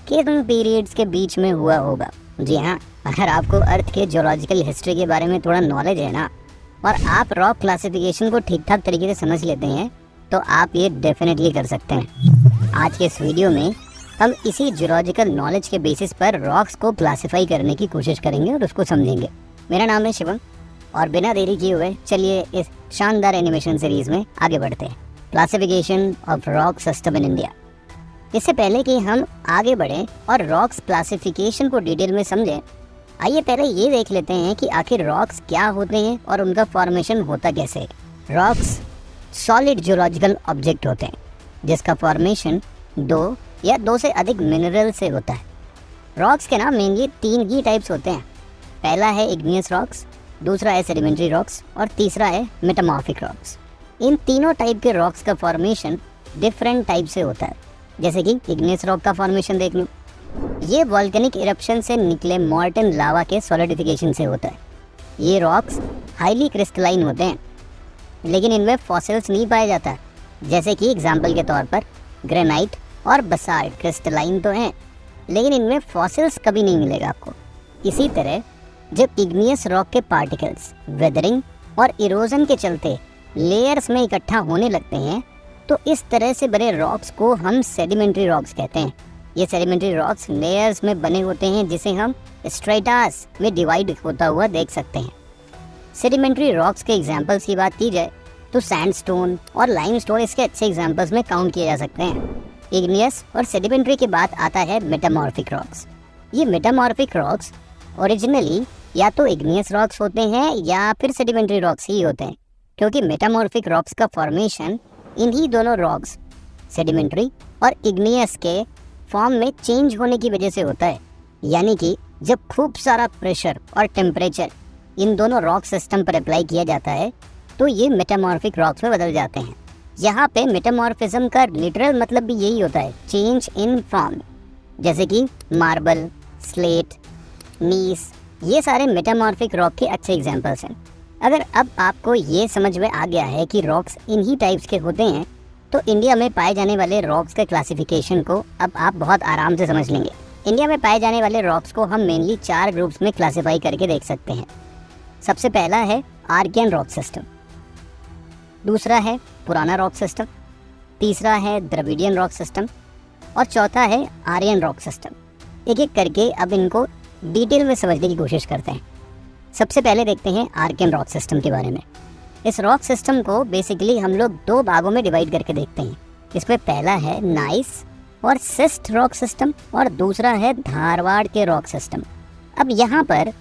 किन पीरियड्स के बीच में हुआ होगा? जी हाँ, अगर आपको अर्थ के जियोलॉजिकल हिस्ट्री के बारे में थोड़ा नॉलेज है ना और आप रॉक क्लासिफिकेशन को ठीक ठाक तरीके से समझ लेते हैं तो आप ये डेफिनेटली कर सकते हैं। आज के इस वीडियो में हम इसी जियोलॉजिकल नॉलेज के बेसिस पर रॉक्स को क्लासिफाई करने की कोशिश करेंगे और उसको समझेंगे। मेरा नाम है शिवम और बिना देरी किए हुए चलिए इस शानदार एनिमेशन सीरीज में आगे बढ़ते हैं। Classification of rock system in India. इससे पहले कि हम आगे बढ़ें और रॉक्स क्लासिफिकेशन को डिटेल में समझें, आइए पहले ये देख लेते हैं कि आखिर रॉक्स क्या होते हैं और उनका फॉर्मेशन होता कैसे है। रॉक्स सॉलिड जियोलॉजिकल ऑब्जेक्ट होते हैं जिसका फॉर्मेशन 2 या 2 से अधिक मिनरल से होता है। रॉक्स के ना मेनली 3 ही टाइप्स होते हैं। पहला है इग्नियस रॉक्स, दूसरा है सेडिमेंट्री रॉक्स और तीसरा है मेटामॉर्फिक रॉक्स। इन तीनों टाइप के रॉक्स का फॉर्मेशन डिफरेंट टाइप से होता है। जैसे कि इग्नियस रॉक का फॉर्मेशन देख लो, ये वॉल्केनिक इरप्शन से निकले मॉर्टन लावा के सॉलिडिफिकेशन से होता है। ये रॉक्स हाईली क्रिस्टलाइन होते हैं लेकिन इनमें फॉसिल्स नहीं पाया जाता। जैसे कि एग्जाम्पल के तौर पर ग्रेनाइट और बसाल्ट क्रिस्टलाइन तो हैं लेकिन इनमें फॉसिल्स कभी नहीं मिलेगा आपको। इसी तरह जब इग्नियस रॉक के पार्टिकल्स वेदरिंग और इरोजन के चलते लेयर्स में इकट्ठा होने लगते हैं तो इस तरह से बने रॉक्स को हम सेडिमेंट्री रॉक्स कहते हैं। ये सेडिमेंट्री रॉक्स लेयर्स में बने होते हैं जिसे हम स्ट्रेटास में डिवाइड होता हुआ देख सकते हैं। सेडिमेंट्री रॉक्स के एग्जाम्पल्स की बात की जाए तो सैंडस्टोन और लाइमस्टोन इसके अच्छे एग्जाम्पल्स में काउंट किए जा सकते हैं। इग्नियस और सेडिमेंट्री के बाद आता है मेटामॉर्फिक रॉक्स। ये मेटामॉर्फिक रॉक्स ओरिजिनली या तो इग्नियस रॉक्स होते हैं या फिर सेडिमेंट्री रॉक्स ही होते हैं, क्योंकि मेटामॉर्फिक रॉक्स का फॉर्मेशन इन्हीं दोनों रॉक्स सेडिमेंट्री और इग्नियस के फॉर्म में चेंज होने की वजह से होता है। यानी कि जब खूब सारा प्रेशर और टेम्परेचर इन दोनों रॉक सिस्टम पर अप्लाई किया जाता है तो ये मेटामॉर्फिक रॉक्स में बदल जाते हैं। यहाँ पे मेटामॉर्फिज्म का लिटरल मतलब भी यही होता है, चेंज इन फॉर्म। जैसे कि मार्बल, स्लेट, नीस, ये सारे मेटामॉर्फिक रॉक के अच्छे एग्जांपल्स हैं। अगर अब आपको ये समझ में आ गया है कि रॉक्स इन्हीं टाइप्स के होते हैं, तो इंडिया में पाए जाने वाले रॉक्स के क्लासिफिकेशन को अब आप बहुत आराम से समझ लेंगे। इंडिया में पाए जाने वाले रॉक्स को हम मेनली 4 ग्रुप्स में क्लासिफाई करके देख सकते हैं। सबसे पहला है आर्कियन रॉक सिस्टम, दूसरा है पुराना रॉक सिस्टम, तीसरा है द्रविडियन रॉक सिस्टम और चौथा है आर्यन रॉक सिस्टम। एक एक करके अब इनको डिटेल में समझने की कोशिश करते हैं। सबसे पहले देखते हैं आर्कियन रॉक सिस्टम के बारे में। इस रॉक सिस्टम को बेसिकली हम लोग 2 भागों में डिवाइड करके देखते हैं। इसमें पहला है नाइस और सिस्ट रॉक सिस्टम और दूसरा है धारवाड़ के रॉक सिस्टम। अब यहाँ पर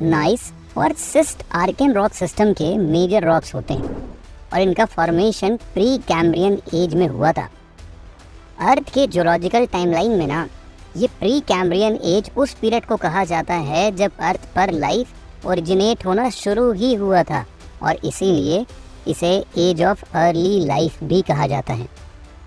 नाइस और सिस्ट आर्कियन रॉक सिस्टम के मेजर रॉक्स होते हैं और इनका फॉर्मेशन प्री कैम्ब्रियन एज में हुआ था। अर्थ के ज्योलॉजिकल टाइमलाइन में ना, ये प्री कैम्ब्रियन एज उस पीरियड को कहा जाता है जब अर्थ पर लाइफ ओरिजिनेट होना शुरू ही हुआ था और इसीलिए इसे एज ऑफ अर्ली लाइफ भी कहा जाता है,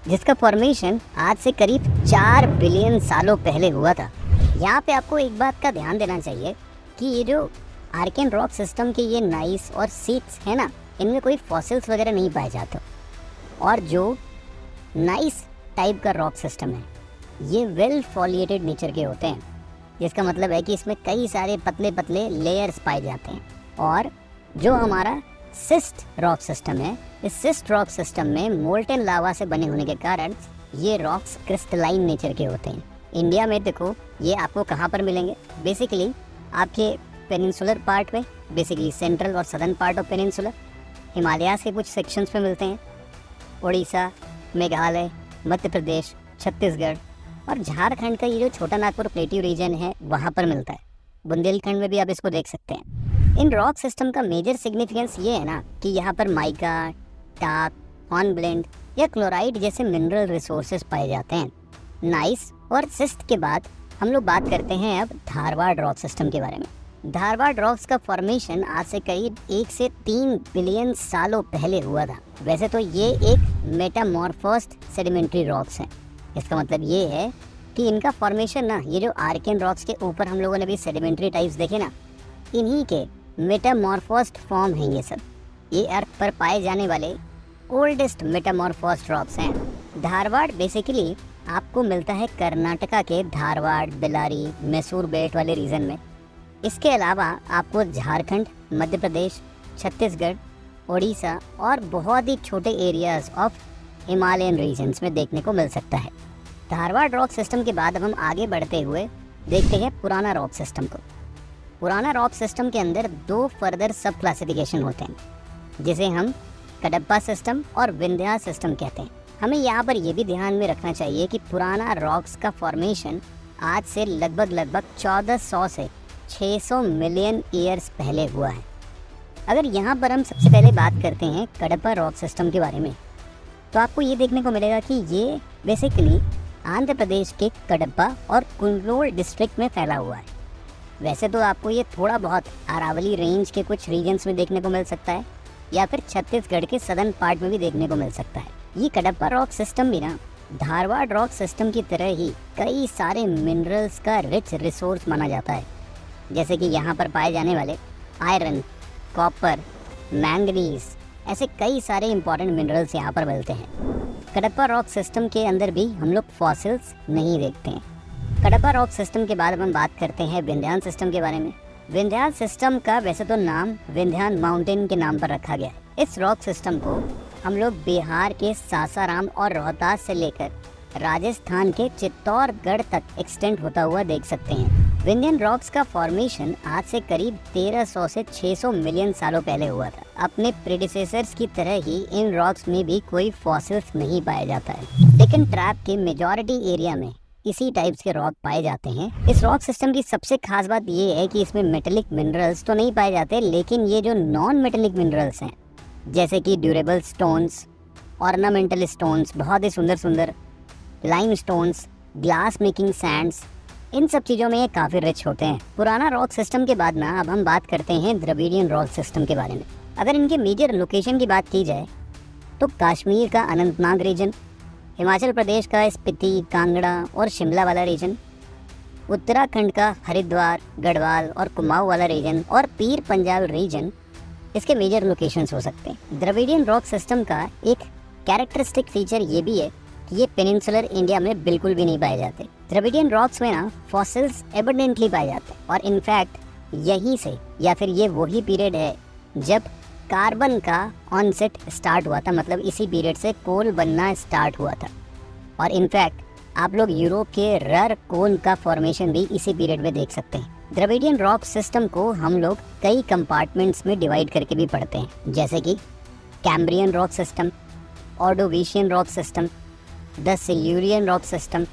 जिसका फॉर्मेशन आज से करीब 4 बिलियन सालों पहले हुआ था। यहाँ पे आपको एक बात का ध्यान देना चाहिए कि ये जो आर्कियन रॉक सिस्टम के ये नाइस और सीट्स है ना, इनमें कोई फॉसिल्स वगैरह नहीं पाए जाते और जो नाइस टाइप का रॉक सिस्टम है ये वेल फॉलिएटेड नेचर के होते हैं, जिसका मतलब है कि इसमें कई सारे पतले पतले लेयर्स पाए जाते हैं। और जो हमारा सिस्ट रॉक सिस्टम है, इस सिस्ट रॉक सिस्टम में मोल्टेन लावा से बने होने के कारण ये रॉक्स क्रिस्टलाइन नेचर के होते हैं। इंडिया में देखो ये आपको कहाँ पर मिलेंगे, बेसिकली आपके पेनिनसुलर पार्ट में, बेसिकली सेंट्रल और southern part of peninsular, Himalayas के कुछ सेक्शंस में मिलते हैं, उड़ीसा, मेघालय, मध्य प्रदेश, छत्तीसगढ़ और झारखंड का ये जो छोटा नागपुर प्लेट्यू रीजन है वहाँ पर मिलता है। बुंदेलखंड में भी आप इसको देख सकते हैं। इन रॉक सिस्टम का मेजर सिग्निफिकेंस ये है ना कि यहाँ पर माइका, टाक, हॉर्नब्लेंड या क्लोराइड जैसे मिनरल रिसोर्सेज पाए जाते हैं। नाइस और सिस्ट के बाद हम लोग बात करते हैं अब धारवाड़ रॉक सिस्टम के बारे में। धारवाड़ रॉक्स का फॉर्मेशन आज से करीब 1 से 3 बिलियन सालों पहले हुआ था। वैसे तो ये एक मेटामॉर्फोस्ड सेडिमेंट्री रॉक्स हैं। इसका मतलब ये है कि इनका फॉर्मेशन ना, ये जो आर्कियन रॉक्स के ऊपर हम लोगों ने भी सेडिमेंट्री टाइप्स देखे ना, इन्हीं के मेटामॉर्फोस्ड फॉर्म हैं ये सब। ये अर्थ पर पाए जाने वाले ओल्डेस्ट मेटामॉर्फोस्ड रॉक्स हैं। धारवाड़ बेसिकली आपको मिलता है कर्नाटका के धारवाड़, बेल्लारी, मैसूर बेल्ट वाले रीजन में। इसके अलावा आपको झारखंड, मध्य प्रदेश, छत्तीसगढ़, उड़ीसा और बहुत ही छोटे एरियाज ऑफ हिमालयन रीजन्स में देखने को मिल सकता है। धारवाड़ रॉक सिस्टम के बाद अब हम आगे बढ़ते हुए देखते हैं पुराना रॉक सिस्टम को। पुराना रॉक सिस्टम के अंदर 2 फर्दर सब क्लासिफिकेशन होते हैं, जिसे हम कडप्पा सिस्टम और विंध्या सिस्टम कहते हैं। हमें यहाँ पर यह भी ध्यान में रखना चाहिए कि पुराना रॉक्स का फॉर्मेशन आज से लगभग 1400 से 600 मिलियन ईयर्स पहले हुआ है। अगर यहाँ पर हम सबसे पहले बात करते हैं कडप्पा रॉक सिस्टम के बारे में, तो आपको ये देखने को मिलेगा कि ये बेसिकली आंध्र प्रदेश के कडप्पा और कुंडलोर डिस्ट्रिक्ट में फैला हुआ है। वैसे तो आपको ये थोड़ा बहुत अरावली रेंज के कुछ रीजन्स में देखने को मिल सकता है या फिर छत्तीसगढ़ के सदर्न पार्ट में भी देखने को मिल सकता है। ये कडप्पा रॉक सिस्टम भी ना धारवाड़ रॉक सिस्टम की तरह ही कई सारे मिनरल्स का रिच रिसोर्स माना जाता है, जैसे कि यहाँ पर पाए जाने वाले आयरन, कॉपर, मैंगनीज, ऐसे कई सारे इंपॉर्टेंट मिनरल्स यहाँ पर मिलते हैं। कडप्पा रॉक सिस्टम के अंदर भी हम लोग फॉसिल्स नहीं देखते हैं। कडप्पा रॉक सिस्टम के बाद हम बात करते हैं विंध्यान सिस्टम के बारे में। विंध्यान सिस्टम का वैसे तो नाम विंध्यान माउंटेन के नाम पर रखा गया है। इस रॉक सिस्टम को हम लोग बिहार के सासाराम और रोहतास से लेकर राजस्थान के चित्तौड़गढ़ तक एक्सटेंड होता हुआ देख सकते हैं। विंध्यन रॉक्स का फॉर्मेशन आज से करीब 1300 से 600 मिलियन सालों पहले हुआ था। अपने प्रेडिसेसर्स की तरह ही इन रॉक्स में भी कोई फॉसिल्स नहीं पाया जाता है, लेकिन ट्रैप के मेजॉरिटी एरिया में इसी टाइप्स के रॉक पाए जाते हैं। इस रॉक सिस्टम की सबसे खास बात ये है कि इसमें मेटेलिक मिनरल्स तो नहीं पाए जाते, लेकिन ये जो नॉन मेटेलिक मिनरल्स हैं जैसे कि ड्यूरेबल स्टोन्स, ऑर्नामेंटल स्टोन्स, बहुत ही सुंदर सुंदर limestones, glass making sands, इन सब चीज़ों में ये काफ़ी रिच होते हैं। पुराना रॉक सिस्टम के बाद ना अब हम बात करते हैं द्रविडियन रॉक सिस्टम के बारे में। अगर इनके मेजर लोकेशन की बात की जाए तो कश्मीर का अनंतनाग रीजन, हिमाचल प्रदेश का स्पीति, कांगड़ा और शिमला वाला रीजन, उत्तराखंड का हरिद्वार, गढ़वाल और कुमाऊं वाला रीजन और पीर पंजाल रीजन इसके मेजर लोकेशंस हो सकते हैं। द्रविडियन रॉक सिस्टम का एक कैरेक्टरिस्टिक फीचर ये भी है कि ये पेनिनसुलर इंडिया में बिल्कुल भी नहीं पाए जाते। द्रविडियन रॉक्स में ना फॉसिल्स एबंडेंटली पाए जाते हैं और इनफैक्ट यहीं से या फिर ये वही पीरियड है जब कार्बन का ऑनसेट स्टार्ट हुआ था, मतलब इसी पीरियड से कोल बनना स्टार्ट हुआ था। और इनफैक्ट आप लोग यूरोप के रर कोल का फॉर्मेशन भी इसी पीरियड में देख सकते हैं। द्रविडियन रॉक सिस्टम को हम लोग कई कंपार्टमेंट्स में डिवाइड करके भी पढ़ते हैं, जैसे कि Cambrian rock system, Ordovician rock system, the Silurian rock system,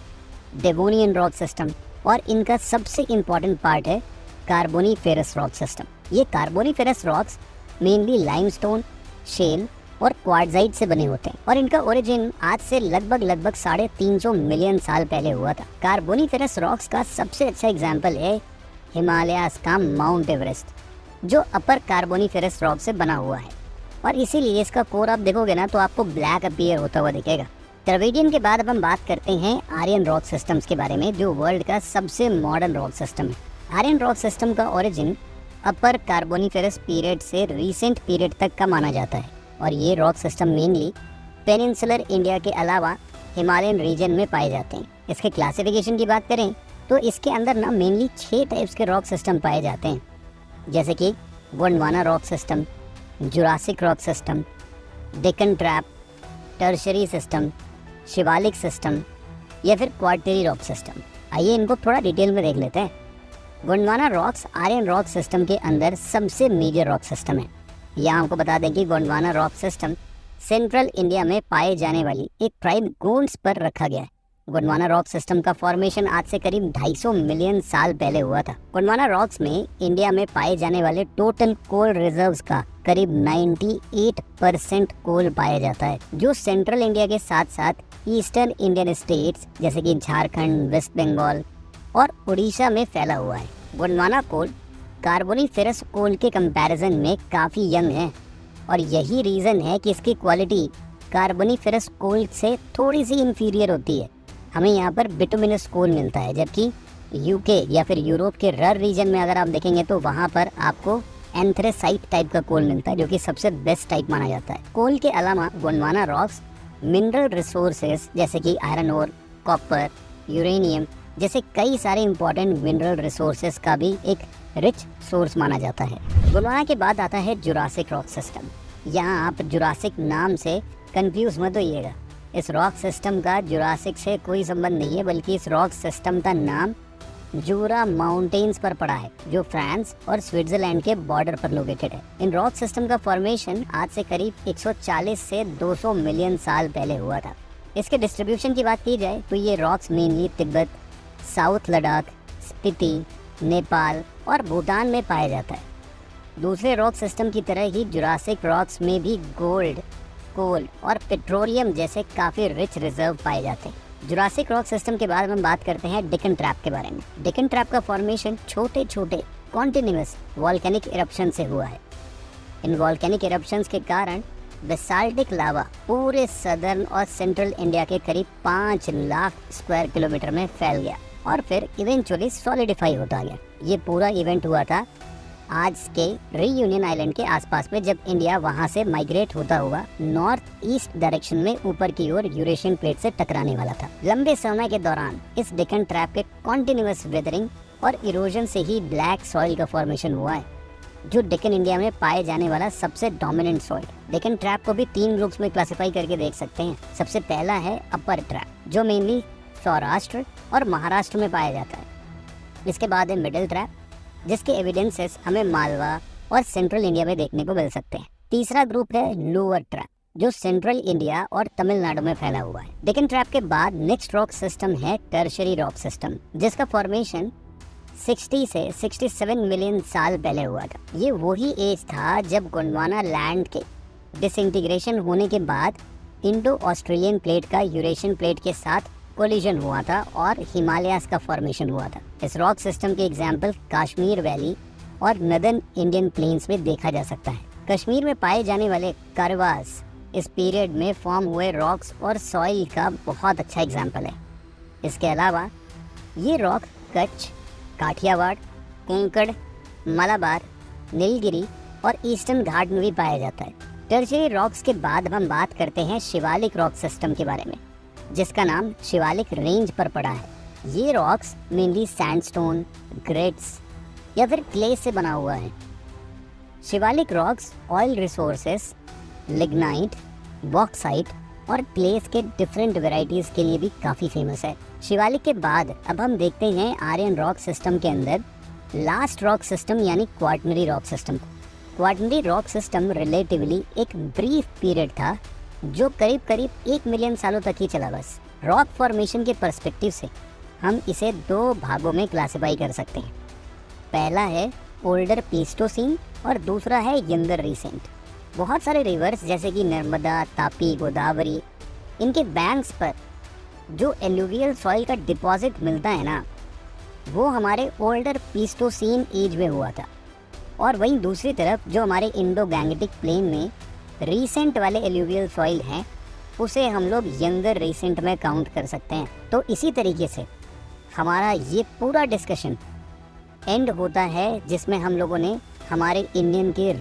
Devonian rock system और इनका सबसे इम्पॉर्टेंट पार्ट है कार्बोनीफेरस रॉक सिस्टम। ये Carboniferous rocks mainly limestone, shale और क्वार्ट्जाइट से बने होते हैं और इनका ओरिजिन आज से लगभग 350 मिलियन साल पहले हुआ था। कार्बोनीफेरस रॉक्स का सबसे अच्छा एग्जाम्पल है हिमालयास का माउंट एवरेस्ट, जो अपर कार्बोनीफेरस रॉक से बना हुआ है और इसीलिए इसका कोर आप देखोगे ना तो आपको ब्लैक अपीयर होता हुआ दिखेगा। द्रविडियन के बाद अब हम बात करते हैं आर्यन रॉक सिस्टम्स के बारे में, जो वर्ल्ड का सबसे मॉडर्न रॉक सिस्टम है। आर्यन रॉक सिस्टम का ओरिजिन अपर कार्बोनीफेरस पीरियड से रीसेंट पीरियड तक का माना जाता है और ये rock system mainly peninsular India के अलावा हिमालयन रीजन में पाए जाते हैं। इसके क्लासिफिकेशन की बात करें तो इसके अंदर ना मेनली 6 टाइप्स के रॉक सिस्टम पाए जाते हैं, जैसे कि Gondwana rock system, Jurassic rock system, Deccan trap, tertiary system, Shivalik system या फिर क्वार्टरी रॉक सिस्टम। आइए इनको थोड़ा डिटेल में देख लेते हैं। Gondwana rocks Aryan rock system के अंदर सबसे मेजर रॉक सिस्टम है। यहाँ आपको बता दें कि Gondwana rock system central India में पाए जाने वाली एक ट्राइब गोंड्स पर रखा गया है। गोंडवाना रॉक सिस्टम का फॉर्मेशन आज से करीब 250 मिलियन साल पहले हुआ था। गोंडवाना रॉक्स में इंडिया में पाए जाने वाले टोटल कोल रिजर्व्स का करीब 98% कोल पाया जाता है, जो सेंट्रल इंडिया के साथ साथ ईस्टर्न इंडियन स्टेट्स जैसे कि झारखंड, वेस्ट बंगाल और उड़ीसा में फैला हुआ है। गोंडवाना कोल कार्बोनीफेरस कोल के कंपैरिजन में काफ़ी यंग है और यही रीज़न है कि इसकी क्वालिटी कार्बोनीफेरस कोल से थोड़ी सी इंफीरियर होती है। हमें यहाँ पर बिटुमिनस कोल मिलता है, जबकि यूके या फिर यूरोप के रर रीजन में अगर आप देखेंगे तो वहाँ पर आपको एंथ्रेसाइट टाइप का कोल मिलता है, जो कि सबसे बेस्ट टाइप माना जाता है। कोल के अलावा गोंडवाना रॉक्स मिनरल रिसोर्सेज जैसे कि आयरन ओर, कॉपर, यूरेनियम जैसे कई सारे इंपॉर्टेंट मिनरल रिसोर्सेज का भी एक रिच सोर्स माना जाता है। गोंडवाना के बाद आता है जुरासिक रॉक सिस्टम। यहाँ आप जुरासिक नाम से कंफ्यूज मत होइएगा। इस रॉक सिस्टम का जुरासिक से कोई संबंध नहीं है, बल्कि इस रॉक सिस्टम का नाम जूरा माउंटेन्स पर पड़ा है, जो फ्रांस और स्विट्जरलैंड के बॉर्डर पर लोकेटेड है। इन रॉक सिस्टम का फॉर्मेशन आज से करीब 140 से 200 मिलियन साल पहले हुआ था। इसके डिस्ट्रीब्यूशन की बात की जाए तो ये rocks mainly Tibet, south Ladakh, Spiti, Nepal और भूटान में पाया जाता है। दूसरे रॉक सिस्टम की तरह ही जुरासिक रॉक्स में भी गोल्ड, कोल और पेट्रोलियम जैसे काफ़ी रिच रिजर्व पाए जाते हैं। जुरासिक रॉक सिस्टम के बाद हम बात करते हैं डेक्कन ट्रैप के बारे में। डेक्कन ट्रैप का फॉर्मेशन छोटे छोटे कॉन्टिन्यूअस वॉल्केनिक इरप्शन से हुआ है। इन वॉल्केनिक इरप्शंस के कारण बेसाल्टिक लावा पूरे सदर्न और सेंट्रल इंडिया के करीब 5 लाख स्क्वायर किलोमीटर में फैल गया और फिर इवेंचुअली सॉलिडिफाई होता गया। ये पूरा इवेंट हुआ था आज के रीयूनियन आइलैंड के आसपास में, जब इंडिया वहां से माइग्रेट होता हुआ नॉर्थ ईस्ट डायरेक्शन में ऊपर की ओर यूरेशियन प्लेट से टकराने वाला था। लंबे समय के दौरान इस डेक्कन ट्रैप के कॉन्टिन्यूअस वेदरिंग और इरोजन से ही ब्लैक सॉइल का फॉर्मेशन हुआ है, जो डेक्कन इंडिया में पाए जाने वाला सबसे डोमिनेंट सॉइल। डेक्कन ट्रैप को भी 3 ग्रुप्स में क्लासिफाई करके देख सकते हैं। सबसे पहला है अपर ट्रैप, जो मेनली सौराष्ट्र और महाराष्ट्र में पाया जाता है। इसके बाद है मिडिल ट्रैप, जिसके एविडेंसेस हमें मालवा और सेंट्रल इंडिया में देखने को मिल सकते हैं। तीसरा ग्रुप है लोअर ट्रैप, जो सेंट्रल इंडिया और तमिलनाडु में फैला हुआ है। डेक्कन ट्रैप के बाद नेक्स्ट रॉक सिस्टम है टर्शरी रॉक सिस्टम, जिसका फॉर्मेशन 60 से 67 मिलियन साल पहले हुआ था। ये वही एज था जब गोंडवाना लैंड के डिसइंटीग्रेशन होने के बाद इंडो ऑस्ट्रेलियन प्लेट का यूरेशियन प्लेट के साथ कोलिजन हुआ था और हिमालयास का फॉर्मेशन हुआ था। इस रॉक सिस्टम के एग्जाम्पल कश्मीर वैली और नदर्न इंडियन प्लेन्स में देखा जा सकता है। कश्मीर में पाए जाने वाले करवास इस पीरियड में फॉर्म हुए रॉक्स और सॉइल का बहुत अच्छा एग्जाम्पल है। इसके अलावा ये रॉक कच्छ, काठियावाड़, कोंकण, मलाबार, नीलगिरी और ईस्टर्न घाट में भी पाया जाता है। टर्शियरी रॉक्स के बाद अब हम बात करते हैं शिवालिक रॉक सिस्टम के बारे में, जिसका नाम शिवालिक रेंज पर पड़ा है। ये रॉक्स मेनली सैंडस्टोन, ग्रेट्स या फिर क्ले से बना हुआ है। Shivalik rocks oil resources, lignite, bauxite और क्लेस के डिफरेंट वेराइटीज़ के लिए भी काफ़ी फेमस है। शिवालिक के बाद अब हम देखते हैं आर्यन रॉक सिस्टम के अंदर लास्ट रॉक सिस्टम यानी quaternary rock system. Quaternary rock system relatively एक ब्रीफ पीरियड था जो करीब करीब 1 मिलियन सालों तक ही चला। बस रॉक फॉर्मेशन के पर्सपेक्टिव से हम इसे 2 भागों में क्लासिफाई कर सकते हैं। पहला है ओल्डर प्लीस्टोसीन और दूसरा है यंगर रीसेंट। बहुत सारे रिवर्स जैसे कि नर्मदा, तापी, गोदावरी, इनके बैंक्स पर जो एलुवियल सॉइल का डिपॉजिट मिलता है ना, वो हमारे ओल्डर प्लीस्टोसीन एज में हुआ था। और वहीं दूसरी तरफ जो हमारे इंडो गैंगेटिक प्लेन में रीसेंट वाले एलुवियल सॉइल हैं, उसे हम लोग यंगर रीसेंट में काउंट कर सकते हैं। तो इसी तरीके से हमारा ये पूरा डिस्कशन एंड होता है, जिसमें हम लोगों ने हमारे इंडियन के